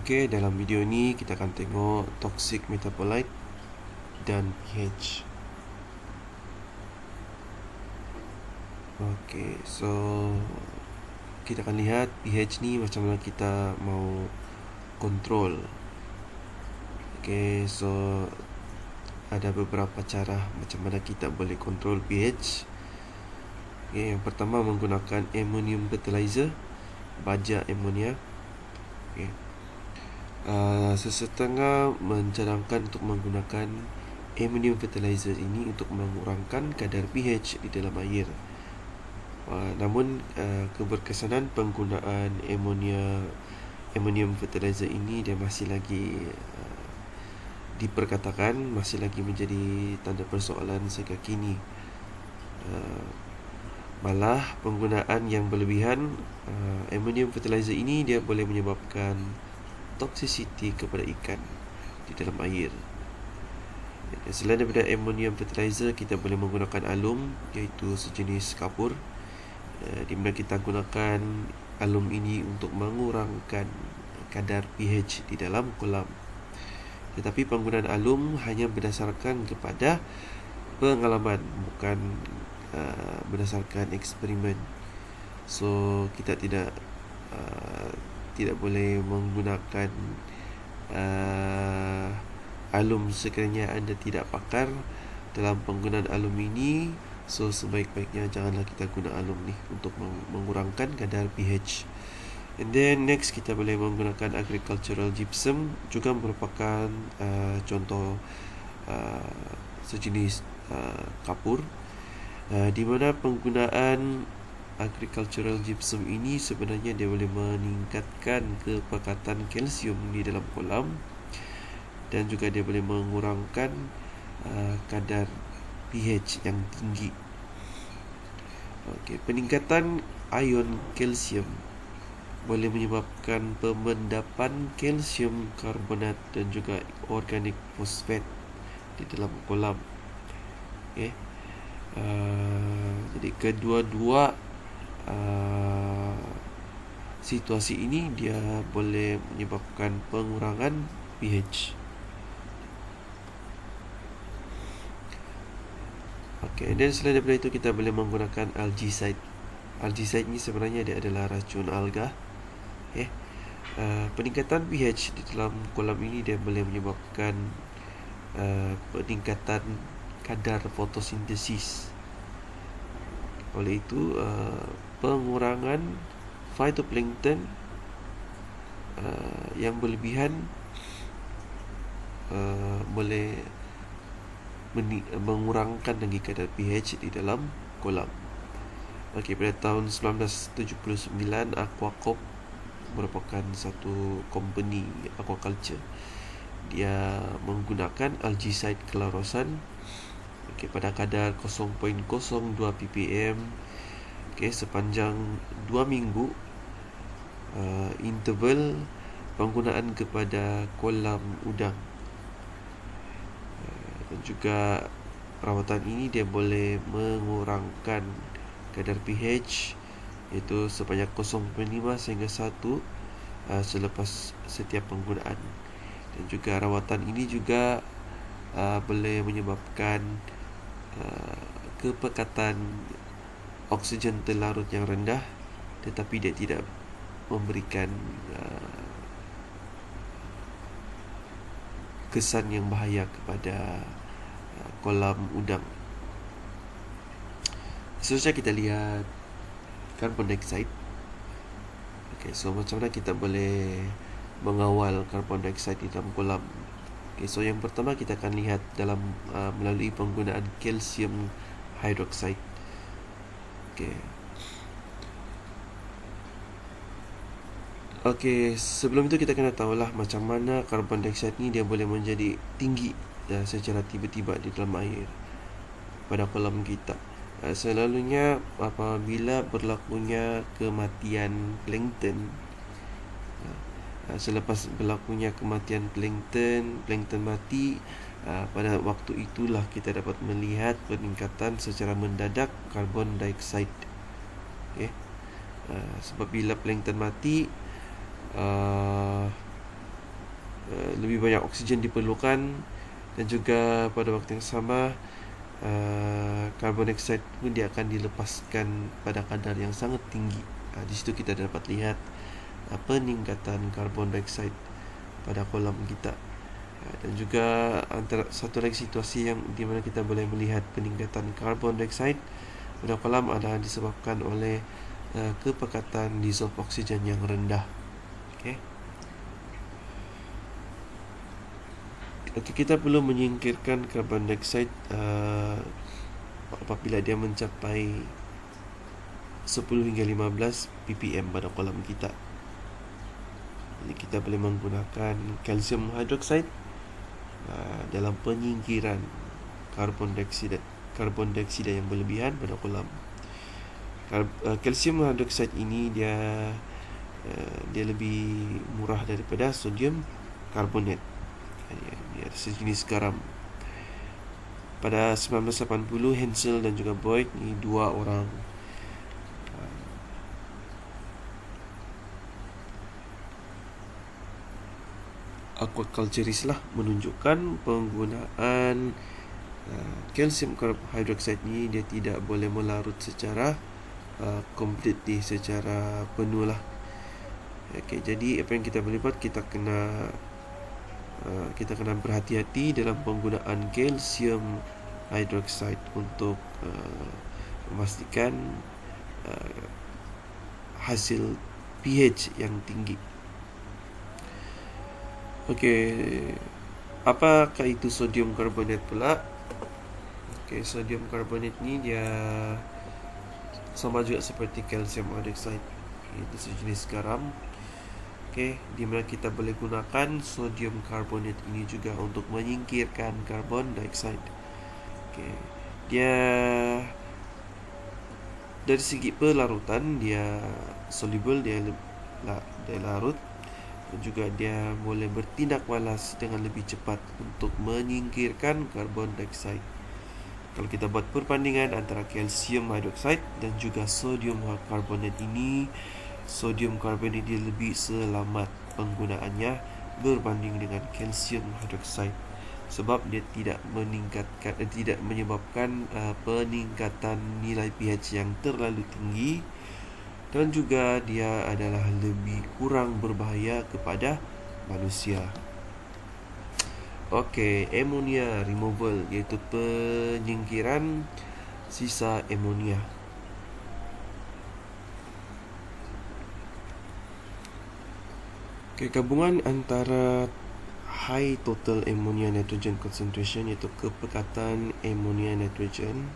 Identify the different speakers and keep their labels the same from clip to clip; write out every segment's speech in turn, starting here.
Speaker 1: Okey, dalam video ni kita akan tengok toxic metabolite dan pH. Okey, so kita akan lihat pH ni macam mana kita mau kontrol. Okey, so ada beberapa cara macam mana kita boleh kontrol pH. Okey, yang pertama menggunakan ammonium fertilizer, baja amonia. Okey. Sesetengah mencadangkan untuk menggunakan ammonium fertilizer ini untuk mengurangkan kadar pH di dalam air. Namun keberkesanan penggunaan ammonium fertilizer ini dia masih lagi diperkatakan masih lagi menjadi tanda persoalan sehingga kini. Malah penggunaan yang berlebihan ammonium fertilizer ini dia boleh menyebabkan toxicity kepada ikan di dalam air. Selain daripada ammonium fertilizer, kita boleh menggunakan alum, iaitu sejenis kapur, di mana kita gunakan alum ini untuk mengurangkan kadar pH di dalam kolam. Tetapi penggunaan alum hanya berdasarkan kepada pengalaman, bukan berdasarkan eksperimen. So kita tidak boleh menggunakan alum sekiranya anda tidak pakar dalam penggunaan alum ini. So sebaik-baiknya janganlah kita guna alum ni untuk mengurangkan kadar pH. And then next kita boleh menggunakan agricultural gypsum, juga merupakan contoh sejenis kapur, di mana penggunaan agricultural gypsum ini sebenarnya dia boleh meningkatkan kepekatan kalsium di dalam kolam, dan juga dia boleh mengurangkan kadar pH yang tinggi. Okey, peningkatan ion kalsium boleh menyebabkan pemendapan kalsium karbonat dan juga organik fosfat di dalam kolam. Okey. Jadi kedua-dua situasi ini dia boleh menyebabkan pengurangan pH. Okey, dan selain daripada itu kita boleh menggunakan algicide. Algicide ni sebenarnya dia adalah racun alga. Okey. Peningkatan pH di dalam kolam ini dia boleh menyebabkan peningkatan kadar fotosintesis. Oleh itu pengurangan phytoplankton yang berlebihan boleh mengurangkan lagi kadar pH di dalam kolam. Okey, pada tahun 1979 Aquacorp merupakan satu company aquaculture. Dia menggunakan algicide kelaurosan pada kadar 0.02 ppm sepanjang 2 minggu. Interval penggunaan kepada kolam udang, dan juga rawatan ini dia boleh mengurangkan kadar pH iaitu sebanyak 0.5 sehingga 1 selepas setiap penggunaan. Dan juga rawatan ini juga boleh menyebabkan kepekatan oksigen terlarut yang rendah, tetapi dia tidak memberikan kesan yang bahaya kepada kolam udang. Seterusnya kita lihat carbon dioxide. Okay, so macam mana kita boleh mengawal carbon dioxide di dalam kolam? Okay, so yang pertama kita akan lihat dalam melalui penggunaan calcium hydroxide. Okey, sebelum itu kita kena tahulah macam mana carbon dioxide ni dia boleh menjadi tinggi secara tiba-tiba di dalam air pada kolam kita. Selalunya apabila berlakunya kematian plankton, selepas berlakunya kematian plankton mati, pada waktu itulah kita dapat melihat peningkatan secara mendadak carbon dioxide. Sebab bila plankton mati, lebih banyak oksigen diperlukan, dan juga pada waktu yang sama carbon dioxide pun dia akan dilepaskan pada kadar yang sangat tinggi. Di situ kita dapat lihat peningkatan carbon dioxide pada kolam kita. Dan juga antara satu lagi situasi yang di mana kita boleh melihat peningkatan carbon dioxide pada kolam adalah disebabkan oleh kepekatan dissolve oksigen yang rendah. Okey, kita perlu menyingkirkan carbon dioxide apabila dia mencapai 10 hingga 15 ppm pada kolam kita. Jadi kita boleh menggunakan kalsium hydroxide dalam penyingkiran karbon dioksida yang berlebihan pada kolam. Kalsium hydroxide ini dia lebih murah daripada sodium karbonat. Dia sejenis garam. Pada 1980, Hensel dan juga Boyd, ni dua orang aquaculturist lah, menunjukkan penggunaan kalsium hydroxide ni dia tidak boleh melarut secara completely, secara penuh lah. Okey, jadi apa yang kita boleh buat, kita kena berhati-hati dalam penggunaan kalsium hydroxide untuk memastikan hasil pH yang tinggi. Okey, apakah itu sodium karbonat pula? Okey, sodium karbonat ni dia sama juga seperti kalsium hydroxide. Itu sejenis garam. Okey, di mana kita boleh gunakan sodium karbonat ini juga untuk menyingkirkan carbon dioxide. Okey, dia dari segi pelarutan dia soluble, dia larut, dan juga dia boleh bertindak balas dengan lebih cepat untuk menyingkirkan carbon dioxide. Kalau kita buat perbandingan antara kalsium hydroxide dan juga sodium karbonat ini, sodium karbonat dia lebih selamat penggunaannya berbanding dengan kalsium hydroxide, sebab dia tidak menyebabkan peningkatan nilai pH yang terlalu tinggi, dan juga dia adalah lebih kurang berbahaya kepada manusia. Okey, ammonia removal, iaitu penyingkiran sisa ammonia. Okey, gabungan antara high total ammonia nitrogen concentration, iaitu kepekatan ammonia nitrogen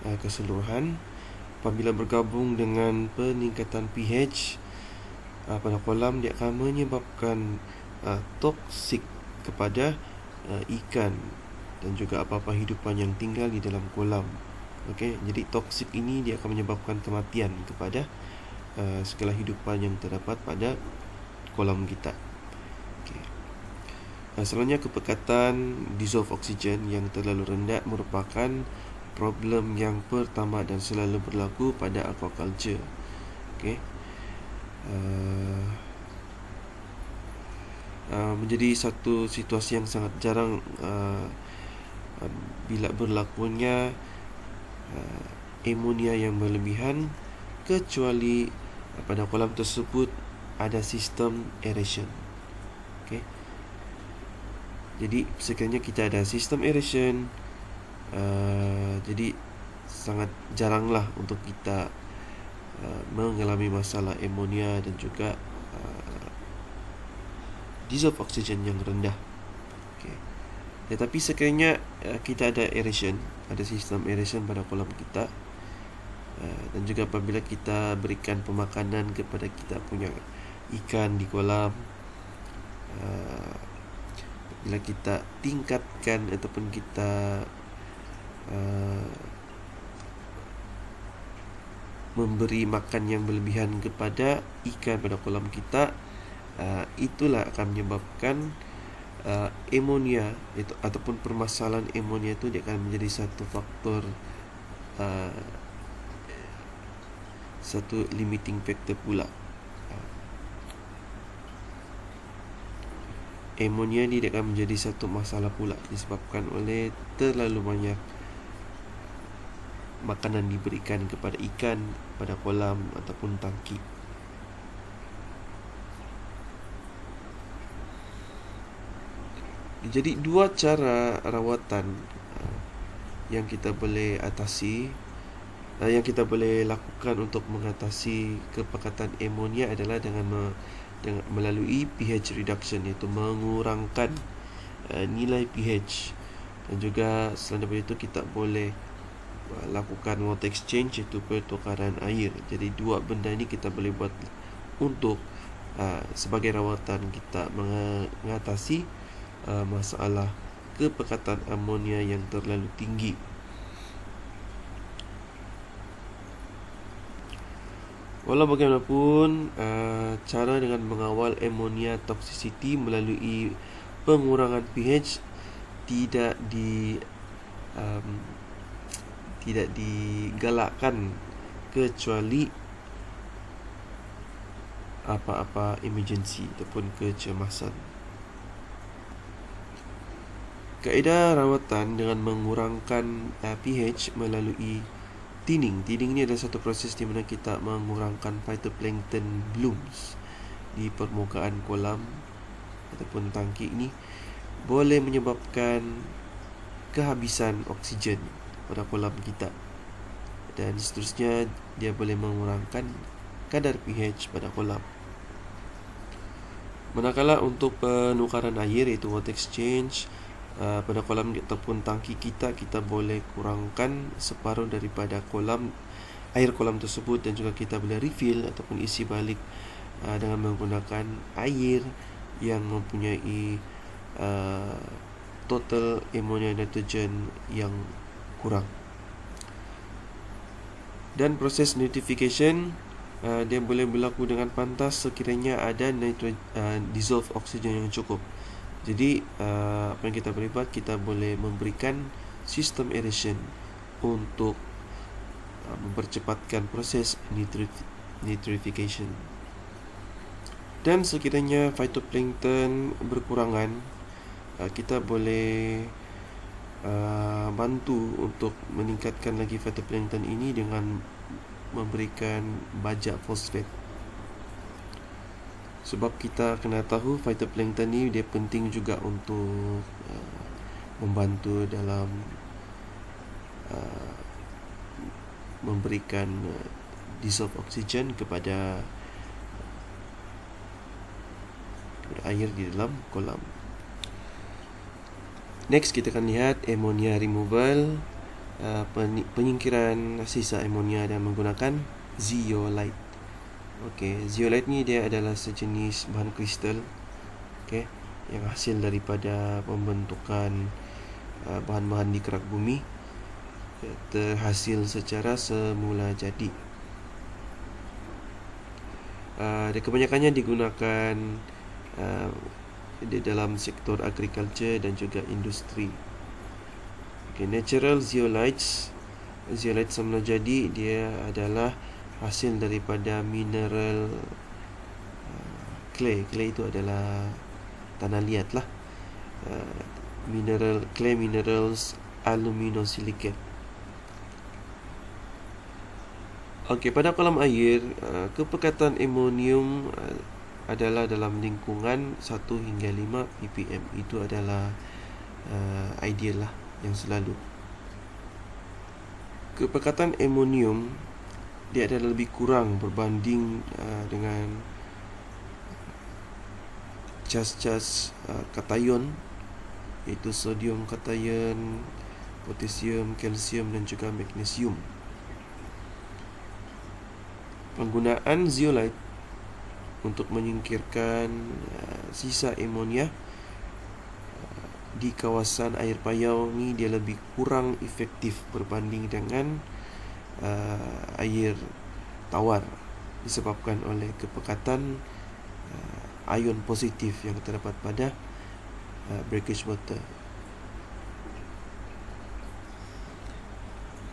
Speaker 1: keseluruhan, apabila bergabung dengan peningkatan pH pada kolam, dia akan menyebabkan toksik kepada ikan dan juga apa-apa hidupan yang tinggal di dalam kolam. Okey, jadi toksik ini dia akan menyebabkan kematian kepada segala hidupan yang terdapat pada kolam kita. Okey. Selanjutnya, kepekatan dissolve oksigen yang terlalu rendah merupakan problem yang pertama dan selalu berlaku pada aquaculture. Okey. Menjadi satu situasi yang sangat jarang bila berlakunya ammonia yang berlebihan, kecuali pada kolam tersebut ada sistem aeration. Okey. Jadi sekiranya kita ada sistem aeration, jadi sangat jaranglah untuk kita mengalami masalah ammonia dan juga dissolve oksigen yang rendah. Okay. Tetapi sekiranya kita ada aeration, ada sistem aeration pada kolam kita, dan juga apabila kita berikan pemakanan kepada kita punya ikan di kolam, bila kita tingkatkan ataupun kita memberi makan yang berlebihan kepada ikan pada kolam kita, itulah akan menyebabkan ammonia itu, ataupun permasalahan ammonia itu dia akan menjadi satu faktor, satu limiting factor pula. amonia ni dia akan menjadi satu masalah pula disebabkan oleh terlalu banyak makanan diberikan kepada ikan pada kolam ataupun tangki. Jadi dua cara rawatan yang kita boleh atasi, yang kita boleh lakukan untuk mengatasi kepekatan amonia adalah dengan melalui pH reduction, iaitu mengurangkan nilai pH, dan juga selain daripada itu kita boleh lakukan water exchange, iaitu pertukaran air. Jadi dua benda ini kita boleh buat untuk sebagai rawatan kita mengatasi masalah kepekatan amonia yang terlalu tinggi. Walau bagaimanapun, cara dengan mengawal amonia toxicity melalui pengurangan pH tidak digalakkan kecuali apa-apa emergency ataupun kecemasan. Kaedah rawatan dengan mengurangkan pH melalui thinning. Thinning ni adalah satu proses di mana kita mengurangkan phytoplankton blooms di permukaan kolam ataupun tangki ini, boleh menyebabkan kehabisan oksigen pada kolam kita, dan seterusnya dia boleh mengurangkan kadar pH pada kolam. Manakala untuk penukaran air, iaitu water exchange, pada kolam ataupun tangki kita boleh kurangkan separuh daripada air kolam tersebut, dan juga kita boleh refill ataupun isi balik dengan menggunakan air yang mempunyai total ammonia nitrogen yang kurang. Dan proses nitrification dia boleh berlaku dengan pantas sekiranya ada dissolved oxygen yang cukup. Jadi apa yang kita boleh buat, kita boleh memberikan sistem aeration untuk mempercepatkan proses nitrification. Dan sekiranya phytoplankton berkurangan, kita boleh bantu untuk meningkatkan lagi phytoplankton ini dengan memberikan bajak fosfat. Sebab kita kena tahu phytoplankton ni dia penting juga untuk membantu dalam memberikan dissolved oxygen kepada air di dalam kolam. Next, kita akan lihat ammonia removal, penyingkiran sisa amonia dengan menggunakan zeolite. Zeolite ni dia adalah sejenis bahan kristal, yang hasil daripada pembentukan bahan-bahan di kerak bumi, terhasil secara semula jadi. Kebanyakannya digunakan di dalam sektor agriculture dan juga industri. Natural zeolites. Zeolite semula jadi dia adalah hasil daripada mineral clay. Clay itu adalah tanah liat lah. Clay minerals aluminosilicate. Pada kolam air, kepekatan amonium adalah dalam lingkungan 1 hingga 5 ppm. Itu adalah ideal lah, yang selalu. Kepekatan amonium dia adalah lebih kurang berbanding dengan cas-cas kation, iaitu sodium kation, potasium, kalsium dan juga magnesium. Penggunaan zeolite untuk menyingkirkan sisa amonia di kawasan air payau ni dia lebih kurang efektif berbanding dengan air tawar, disebabkan oleh kepekatan ion positif yang terdapat pada brackish water.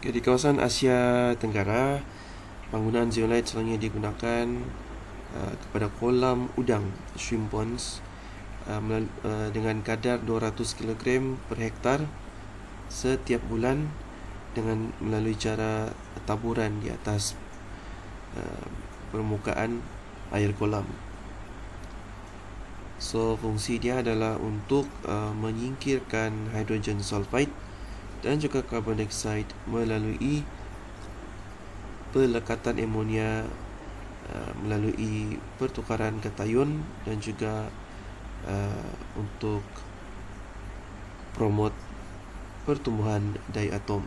Speaker 1: Di kawasan Asia Tenggara, penggunaan zeolite selalunya digunakan kepada kolam udang, shrimp ponds, dengan kadar 200 kg per hektar setiap bulan dengan melalui cara taburan di atas permukaan air kolam. So fungsi dia adalah untuk menyingkirkan hidrogen sulfide dan juga carbon dioxide melalui pelekatan amonia melalui pertukaran katiun dan juga untuk promote pertumbuhan diatom.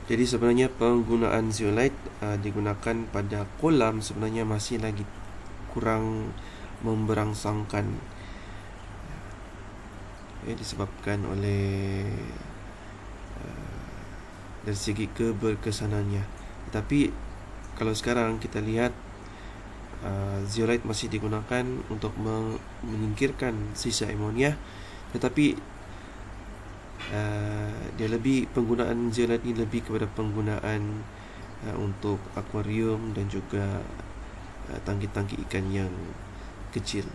Speaker 1: Jadi sebenarnya penggunaan zeolite digunakan pada kolam sebenarnya masih lagi kurang memberangsangkan, disebabkan oleh dari segi keberkesanannya. Tetapi kalau sekarang kita lihat zeolite masih digunakan untuk menyingkirkan sisa amonia, tetapi dia lebih, penggunaan zeolite ini lebih kepada penggunaan untuk akuarium dan juga tangki-tangki ikan yang kecil.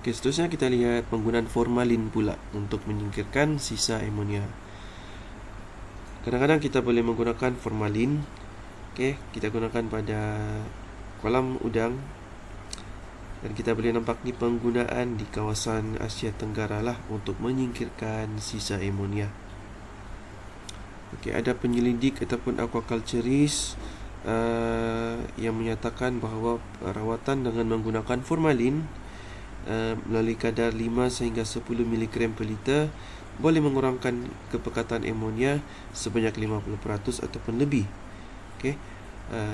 Speaker 1: Okay, seterusnya kita lihat penggunaan formalin pula untuk menyingkirkan sisa amonia. Kadang-kadang kita boleh menggunakan formalin. Okay, kita gunakan pada kolam udang. Dan kita boleh nampak ni penggunaan di kawasan Asia Tenggara lah untuk menyingkirkan sisa amonia. Okay, ada penyelidik ataupun aquaculturist yang menyatakan bahawa rawatan dengan menggunakan formalin melalui kadar 5 sehingga 10 mg per liter boleh mengurangkan kepekatan amonia sebanyak 50% ataupun lebih. Okay,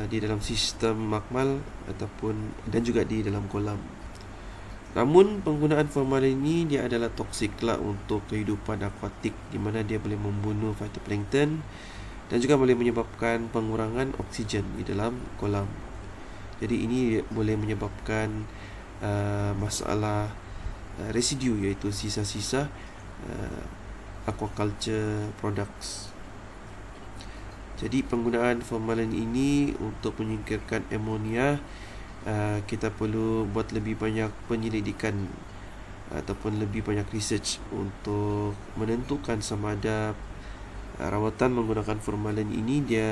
Speaker 1: di dalam sistem makmal ataupun dan juga di dalam kolam. Namun penggunaan formalin ini dia adalah toksik lah untuk kehidupan akuatik, di mana dia boleh membunuh phytoplankton dan juga boleh menyebabkan pengurangan oksigen di dalam kolam. Jadi ini boleh menyebabkan masalah residu, iaitu sisa-sisa aquaculture products. Jadi penggunaan formalin ini untuk menyingkirkan amonia, kita perlu buat lebih banyak penyelidikan ataupun lebih banyak research untuk menentukan sama ada rawatan menggunakan formalin ini dia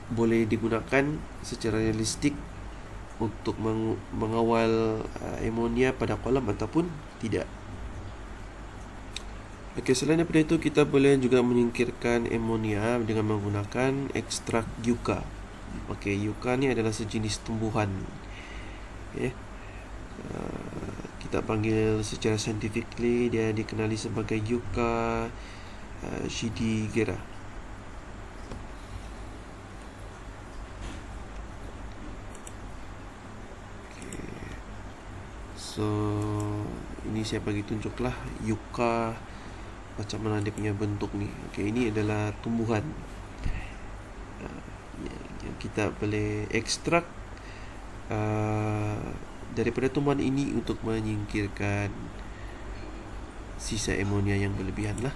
Speaker 1: boleh digunakan secara realistik untuk mengawal amonia pada kolam ataupun tidak. Okey, selain daripada itu, kita boleh juga menyingkirkan amonia dengan menggunakan ekstrak yucca. Okey, yucca ni adalah sejenis tumbuhan. Okay. Kita panggil secara scientifically, dia dikenali sebagai Yucca shigera. Okay. So, ini saya bagi tunjuklah yucca macam mana dia punya bentuk ni. Okey, ini adalah tumbuhan yang kita boleh ekstrak daripada tumbuhan ini untuk menyingkirkan sisa amonia yang berlebihan lah.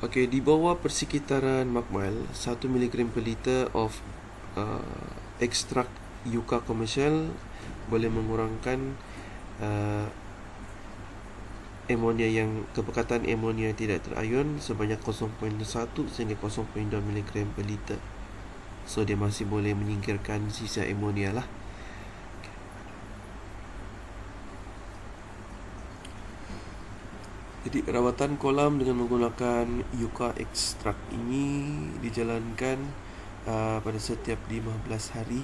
Speaker 1: Okey, di bawah persekitaran makmal 1 mg per liter of ekstrak yucca komersial boleh mengurangkan amonia yang kepekatan amonia tidak terayun sebanyak 0.1 sehingga 0.2 mg per liter. So dia masih boleh menyingkirkan sisa amonia lah. Jadi rawatan kolam dengan menggunakan yucca ekstrak ini dijalankan pada setiap 15 hari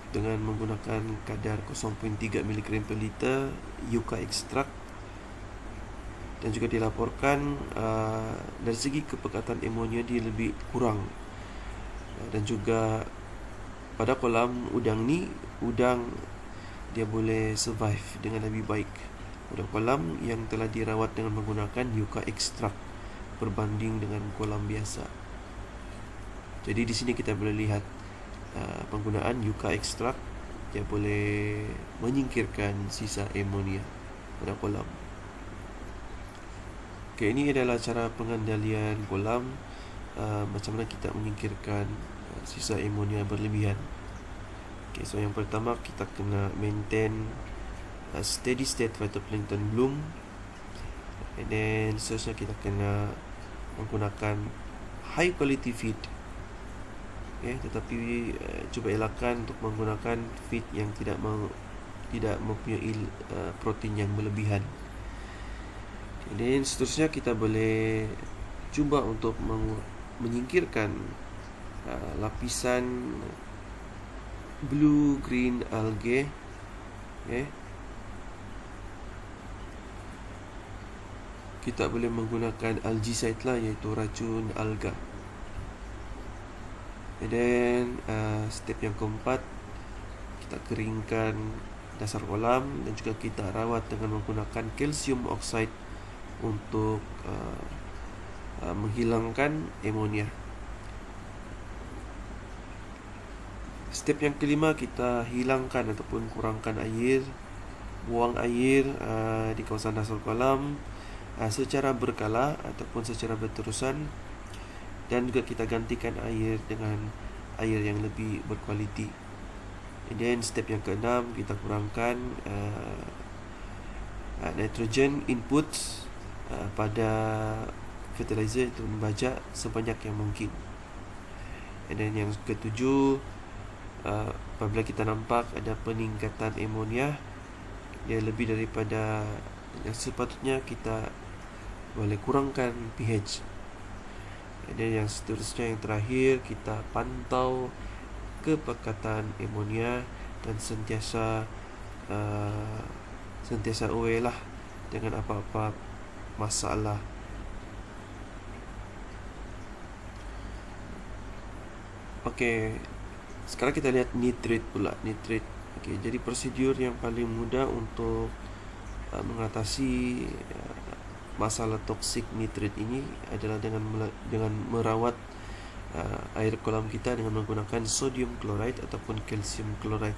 Speaker 1: dengan menggunakan kadar 0.3 mg per liter yucca ekstrak, dan juga dilaporkan dari segi kepekatan amonia dia lebih kurang. Dan juga pada kolam udang ni, udang dia boleh survive dengan lebih baik pada kolam yang telah dirawat dengan menggunakan yucca ekstrak berbanding dengan kolam biasa. Jadi di sini kita boleh lihat penggunaan yucca ekstrak yang boleh menyingkirkan sisa amonia pada kolam. Okay, ini adalah cara pengendalian kolam, macam mana kita menyingkirkan sisa amonia berlebihan. Okay, so yang pertama kita kena maintain steady state phytoplankton bloom, and then seterusnya kita kena menggunakan high quality feed. Okay, tetapi cuba elakkan untuk menggunakan feed yang tidak mempunyai protein yang berlebihan. And then seterusnya kita boleh cuba untuk menyingkirkan lapisan blue green algae. Okay. Kita boleh menggunakan algicide lah, iaitu racun alga. And then step yang keempat, kita keringkan dasar kolam dan juga kita rawat dengan menggunakan calcium oxide untuk menghilangkan amonia. Step yang kelima, kita hilangkan ataupun kurangkan air, buang air di kawasan dasar kolam secara berkala ataupun secara berterusan, dan juga kita gantikan air dengan air yang lebih berkualiti. And then step yang keenam, kita kurangkan nitrogen inputs pada fertilizer itu membajak sebanyak yang mungkin. And then yang ketujuh, apabila kita nampak ada peningkatan amonia yang lebih daripada yang sepatutnya, kita boleh kurangkan pH. Dan yang seterusnya, yang terakhir, kita pantau kepekatan amonia dan sentiasa aware lah dengan apa-apa masalah. Okey, sekarang kita lihat nitrate pula. Nitrate. Okey, jadi prosedur yang paling mudah untuk mengatasi masalah toksik nitrit ini adalah dengan merawat air kolam kita dengan menggunakan sodium chloride ataupun calcium chloride.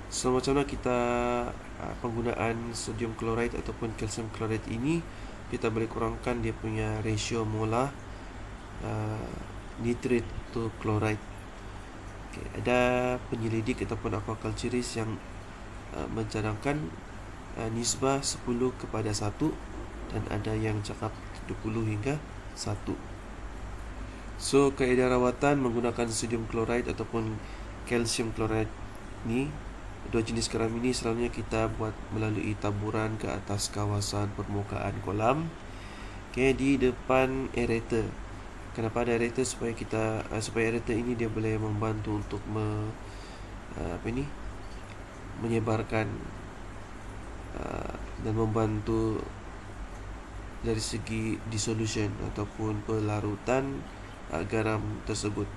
Speaker 1: So macam mana kita penggunaan sodium chloride ataupun calcium chloride ini, kita boleh kurangkan dia punya ratio molar nitrit to chloride. Okay, ada penyelidik ataupun aquaculturist yang mencadangkan nisbah 10:1 dan ada yang cakap 20 hingga 1. So kaedah rawatan menggunakan sodium chloride ataupun calcium chloride ni, dua jenis garam ini selalunya kita buat melalui taburan ke atas kawasan permukaan kolam, okay, di depan aerator. Kenapa ada aerator? Supaya aerator ini dia boleh membantu untuk menyebarkan dan membantu dari segi dissolution ataupun pelarutan garam tersebut,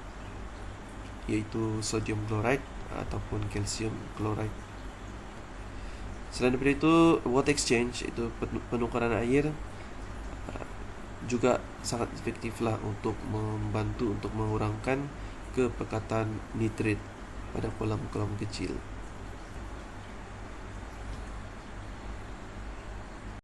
Speaker 1: iaitu sodium chloride ataupun calcium chloride. Selain daripada itu, water exchange, itu penukaran air, juga sangat efektiflah untuk membantu untuk mengurangkan kepekatan nitrit pada kolam-kolam kecil.